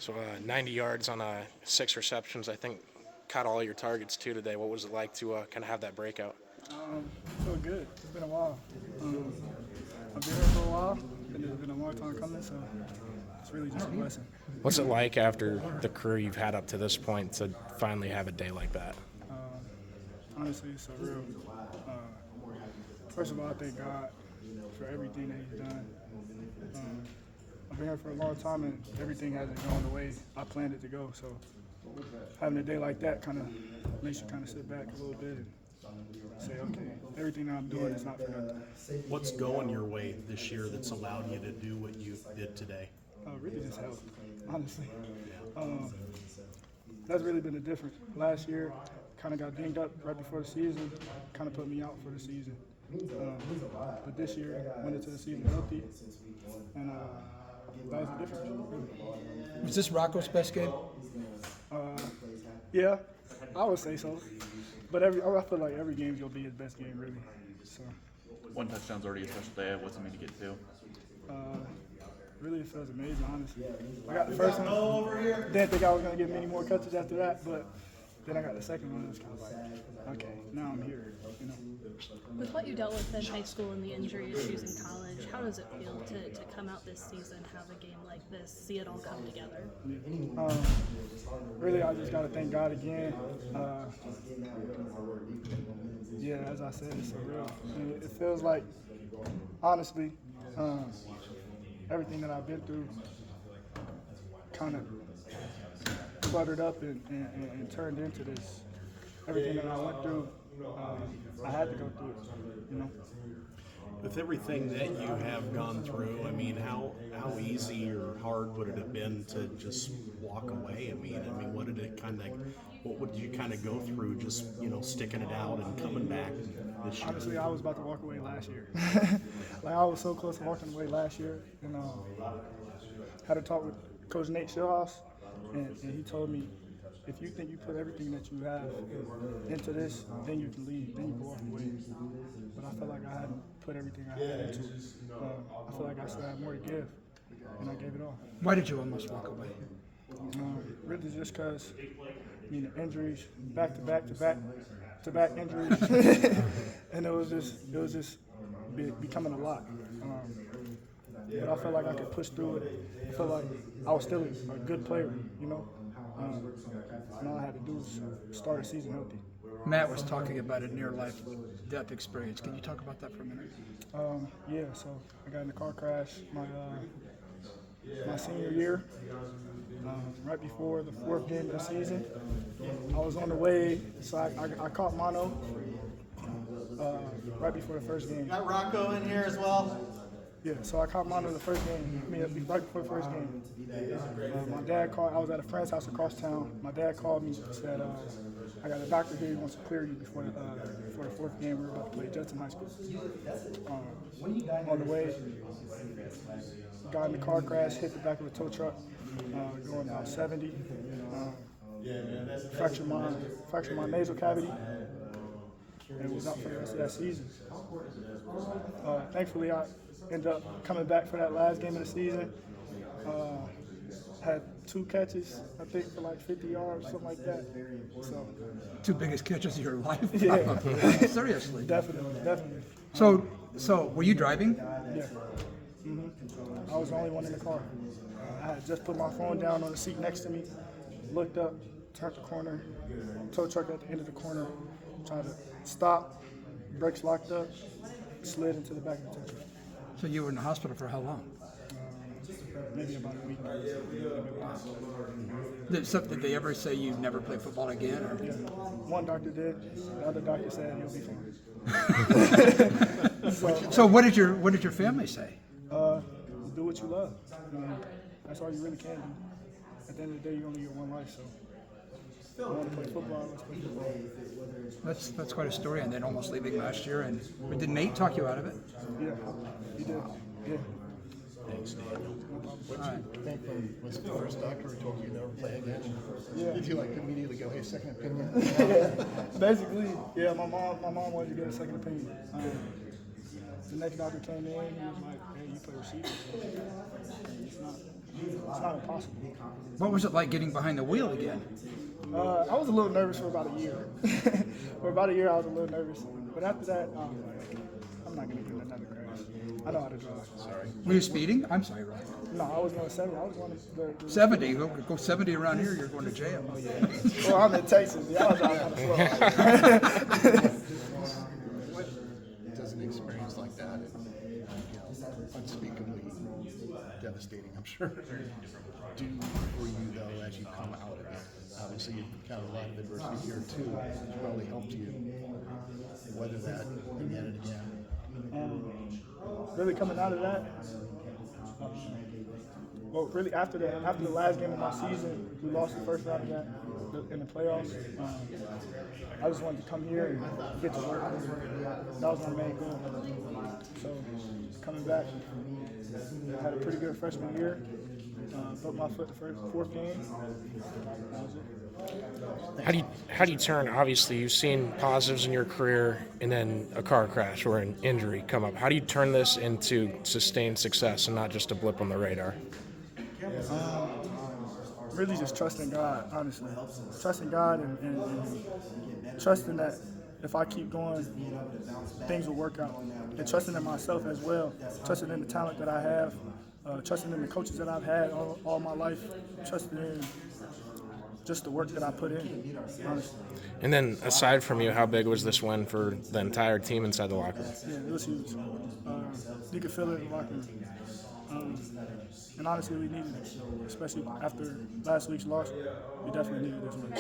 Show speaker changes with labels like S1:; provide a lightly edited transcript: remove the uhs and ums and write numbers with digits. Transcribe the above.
S1: So 90 yards on 6 receptions. I think caught all your targets too today. What was it like to kind of have that breakout?
S2: Feel good. It's been a while. I've been here for a while, and it's been a long time coming, so it's really just a blessing.
S1: What's it like after the career you've had up to this point to finally have a day like that?
S2: Honestly, it's surreal. First of all, I thank God for everything that He's done. I've been here for a long time, and everything hasn't gone the way I planned it to go. So having a day like that kind of makes you kind of sit back a little bit and say, okay, everything that I'm doing is not for nothing.
S3: What's going your way this year that's allowed you to do what you did today?
S2: Really just health, honestly. That's really been the difference. Last year, kind of got dinged up right before the season, kind of put me out for the season. But this year, went into the season healthy, and that was the difference. Really.
S4: Was this Rocco's best game?
S2: Yeah, I would say so. But I feel like every game's gonna be his best game, really. So.
S5: One touchdown's already a special day. What's it mean to get two?
S2: Really, it feels amazing, honestly. I got the first one. Didn't think I was gonna get many more catches after that, but then I got the second one. It was kind of like, okay, now I'm here. You know.
S6: With what you dealt with in high school and the injury issues in college, how does it feel to come out this season, have a game like this, see it all come together?
S2: Really, I just got to thank God again. Yeah, as I said, it's surreal. And it feels like, honestly, everything that I've been through kind of cluttered up and turned into this. Everything that I went through, I had to go through it, you know.
S3: With everything that you have gone through, I mean, how easy or hard would it have been to just walk away? I mean, what would you kind of go through, just sticking it out and coming back this year?
S2: Honestly, I was about to walk away last year. Like I was so close to walking away last year, and had a talk with Coach Nate Shillhouse, and he told me, if you think you put everything that you have into this, then you can leave, then you can walk away. But I felt like I hadn't put everything I had into it. I feel like I still had more to give, and I gave it all.
S4: Why did you almost walk away?
S2: Really just because, the injuries, back-to-back injuries, and it was just becoming a lot. But I felt like I could push through it. I felt like I was still a good player, and all I had to do was start a season healthy.
S4: Matt was talking about a near-life death experience. Can you talk about that for a minute?
S2: Yeah, so I got in a car crash my senior year, right before the 4th game of the season. I was on the way, so I caught mono right before the first game.
S7: Got Rocco in here as well.
S2: Yeah, so I caught mono the first game, right before the first game. My dad called, I was at a friend's house across town. My dad called me and said, I got a doctor here, he wants to clear you before the 4th game. We're about to play Judson High School. On the way, got in the car crash, hit the back of a tow truck, going about 70. Fractured my nasal cavity, and was out for the rest of that season. Thankfully, I ended up coming back for that last game of the season. Had 2 catches, I think, for like 50 yards, something like that. So,
S4: 2 biggest catches of your life?
S2: Yeah.
S4: Seriously?
S2: Definitely.
S4: So were you driving?
S2: Yeah. I was the only one in the car. I had just put my phone down on the seat next to me, looked up, turned the corner, tow truck at the end of the corner, tried to stop, brakes locked up, slid into the back of the tow truck.
S4: So you were in the hospital for how long?
S2: Maybe about a week.
S4: Did they ever say you'd never play football again? Or?
S2: Yeah. One doctor did. The other doctor said you'll be fine.
S4: So what did your family say?
S2: Do what you love. That's all you really can do. At the end of the day, you only get one life, so I want to play football. Let's play football.
S4: That's quite a story. And then almost leaving last year. But did Nate talk you out of it?
S2: Yeah, he did. Yeah.
S3: Thanks, Daniel.
S8: What did you think was the first doctor who told you never play again?
S2: Yeah.
S8: Did you immediately go, hey, second opinion?
S2: Basically, yeah. My mom wanted to get a second opinion. The next doctor came in. He was like, "Hey, you play receiver. It's not It's not impossible.
S4: What was it like getting behind the wheel again?
S2: I was a little nervous for about a year. For about a year, I was a little nervous. But after that, I'm not going to get in another crash. I know how to drive. Sorry.
S4: Were you speeding? I'm sorry, Ryan.
S2: No, I was going 70. I was going the
S4: 70. Go 70 around here, you're going to jail. Oh, yeah.
S2: Well, I'm in Texas. Y'all drive kind of slow.
S8: What does an experience like that, unspeakably devastating, I'm sure, do for you, though, as you come out of it? Obviously, you've encountered a lot of adversity here, too. It's probably helped you weather that again and again.
S2: Really coming out of that, well, really after the last game of my season, we lost the first round of that in the playoffs. I just wanted to come here and get to work. That was my main goal. So coming back, had a pretty good freshman year. Broke my foot the fourth game. That was it.
S1: How do you turn? Obviously, you've seen positives in your career, and then a car crash or an injury come up. How do you turn this into sustained success and not just a blip on the radar?
S2: Really just trusting God, honestly. Trusting God and trusting that if I keep going, things will work out. And trusting in myself as well. Trusting in the talent that I have. Trusting in the coaches that I've had all my life. Trusting in just the work that I put in, honestly.
S1: And then, aside from you, how big was this win for the entire team inside the locker room?
S2: Yeah, it was huge. You could feel it in the locker room. And honestly, we needed it, especially after last week's loss. We definitely needed this win.